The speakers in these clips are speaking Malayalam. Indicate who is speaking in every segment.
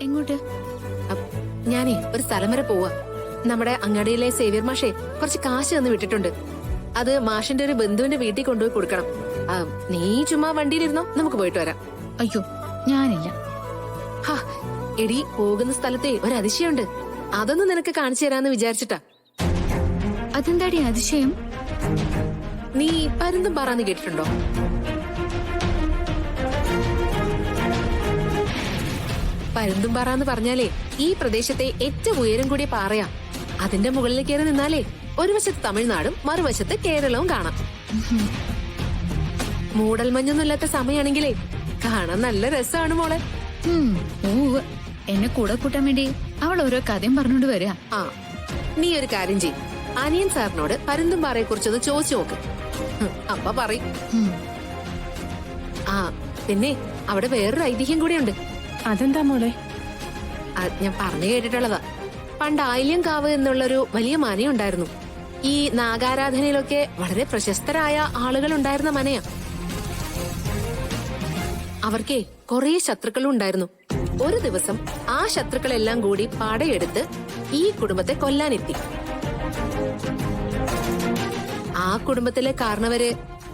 Speaker 1: എങ്ങോട്ട്?
Speaker 2: ഞാനേ ഒരു സ്ഥലം വരെ പോവാ. നമ്മുടെ അങ്ങാടിയിലെ സേവ്യർ മാഷെ കുറച്ച് കാശ് തന്ന് വിട്ടിട്ടുണ്ട്. അത് മാഷിന്റെ ഒരു ബന്ധുവിന്റെ വീട്ടിൽ കൊണ്ടുപോയി കൊടുക്കണം. നീ ചുമ്മാ വണ്ടിയിലിരുന്നോ, നമുക്ക് പോയിട്ട് വരാം.
Speaker 1: അയ്യോ, ഞാനില്ല.
Speaker 2: ഹാ എടി, പോകുന്ന സ്ഥലത്തെ ഒരു അതിശയുണ്ട്. അതൊന്നും നിനക്ക് കാണിച്ചു തരാന്ന് വിചാരിച്ചിട്ടാ.
Speaker 1: അതെന്താടി അതിശയം?
Speaker 2: നീ പരുന്തും പാറാന്ന് കേട്ടിട്ടുണ്ടോ? പരുന്തും പാറാന്ന് പറഞ്ഞാലേ ഈ പ്രദേശത്തെ ഏറ്റവും ഉയരം കൂടിയ പാറയാ. അതിന്റെ മുകളിൽ കയറി നിന്നാലേ ഒരു വശത്ത് തമിഴ്നാടും മറുവശത്ത് കേരളവും കാണാം. മൂടൽമഞ്ഞൊന്നുമില്ലാത്ത സമയാണെങ്കിലേ കാണാൻ നല്ല രസമാണ് മോളെ.
Speaker 1: എന്നെ കൂടെ കൂട്ടാൻ വേണ്ടി അവൾ ഓരോ കഥയും പറഞ്ഞോണ്ട് വരിക.
Speaker 2: നീ ഒരു കാര്യം ചെയ്യും, അനിയൻ സാറിനോട് പരുന്തുംപാറയെ കുറിച്ചൊന്ന് ചോദിച്ചു നോക്ക്. അപ്പ പറയും. പിന്നെ അവിടെ വേറൊരു ഐതിഹ്യം കൂടിയുണ്ട്.
Speaker 3: അതെന്താ മോളെ?
Speaker 2: ഞാൻ പറഞ്ഞു കേട്ടിട്ടുള്ളതാ. പണ്ട് ആയില്യംകാവ് എന്നുള്ളൊരു വലിയ മനയുണ്ടായിരുന്നു. ഈ നാഗാരാധനയിലൊക്കെ വളരെ പ്രശസ്തരായ ആളുകൾ ഉണ്ടായിരുന്ന മനയാ. അവർക്കേ കുറെ ശത്രുക്കളും ഉണ്ടായിരുന്നു. ഒരു ദിവസം ആ ശത്രുക്കളെല്ലാം കൂടി പടയെടുത്ത് ഈ കുടുംബത്തെ കൊല്ലാനെത്തി. ആ കുടുംബത്തിലെ കാരണവര്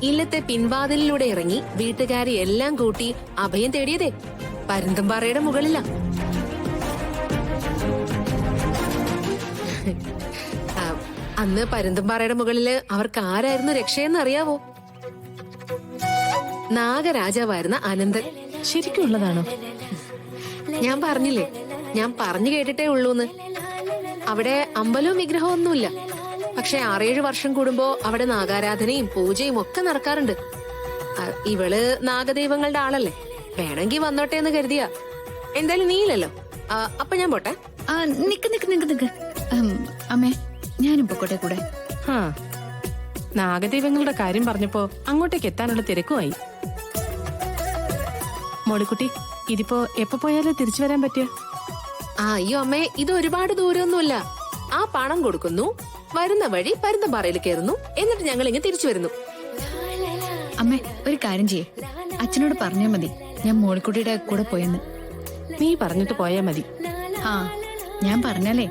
Speaker 2: ഇല്ലത്തെ പിൻവാതിലിലൂടെ ഇറങ്ങി വീട്ടുകാരെ എല്ലാം കൂട്ടി അഭയം തേടിയതേ പരുന്തുംപാറയുടെ മുകളിലാ. അന്ന് പരുന്തുംപാറയുടെ മുകളില് അവർക്ക് ആരായിരുന്നു രക്ഷയെന്ന് അറിയാവോ? നാഗരാജാവായിരുന്ന അനന്തൻ.
Speaker 3: ശരിക്കും ഉള്ളതാണോ?
Speaker 2: ഞാൻ പറഞ്ഞില്ലേ, ഞാൻ പറഞ്ഞു കേട്ടിട്ടേ ഉള്ളൂന്ന്. അവിടെ അമ്പലവും വിഗ്രഹവും ഒന്നുമില്ല. പക്ഷെ 6-7 വർഷം കൂടുമ്പോ അവിടെ നാഗാരാധനയും പൂജയും ഒക്കെ നടക്കാറുണ്ട്. ഇവള് നാഗദൈവങ്ങളുടെ ആളല്ലേ, വേണമെങ്കിൽ വന്നോട്ടെ എന്ന് കരുതിയാ. എന്തായാലും നീയില്ലല്ലോ, അപ്പൊ ഞാൻ പോട്ടെ.
Speaker 1: നിക്ക്. അമ്മേ, ഞാനും പൊക്കോട്ടെ കൂടെ.
Speaker 3: നാഗദൈവങ്ങളുടെ കാര്യം പറഞ്ഞപ്പോ അങ്ങോട്ടേക്ക് എത്താനുള്ള തിരക്കുമായി. മോളിക്കുട്ടി, ഇതിപ്പോ എപ്പോ പോയാലും തിരിച്ചു വരാൻ പറ്റിയ?
Speaker 2: അയ്യോ അമ്മേ, ഇത് ഒരുപാട് ദൂരമൊന്നുമില്ല. ആ പണം കൊടുക്കുന്നു, വരുന്ന വഴി പരുന്തുംപാറയിൽ കയറുന്നു, എന്നിട്ട് ഞങ്ങൾ ഇങ്ങനെ തിരിച്ചു വരുന്നു.
Speaker 1: അമ്മേ, ഒരു കാര്യം ചെയ്യേ, അച്ഛനോട് പറഞ്ഞാ മതി ഞാൻ മോളിക്കുട്ടിയുടെ കൂടെ പോയെന്ന്.
Speaker 3: നീ പറഞ്ഞിട്ട് പോയാ മതി.
Speaker 1: ഞാൻ പറഞ്ഞാലേ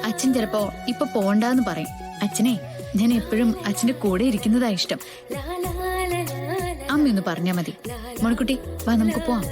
Speaker 1: അച്ഛൻ ചിലപ്പോ ഇപ്പൊ പോണ്ടാന്ന് പറയും. അച്ഛനെ ഞാൻ എപ്പോഴും അച്ഛന്റെ കൂടെ ഇരിക്കുന്നതാ ഇഷ്ടം. അമ്മയൊന്ന് പറഞ്ഞാ മതി. മോളിക്കുട്ടി, വാ, നമുക്ക് പോവാം.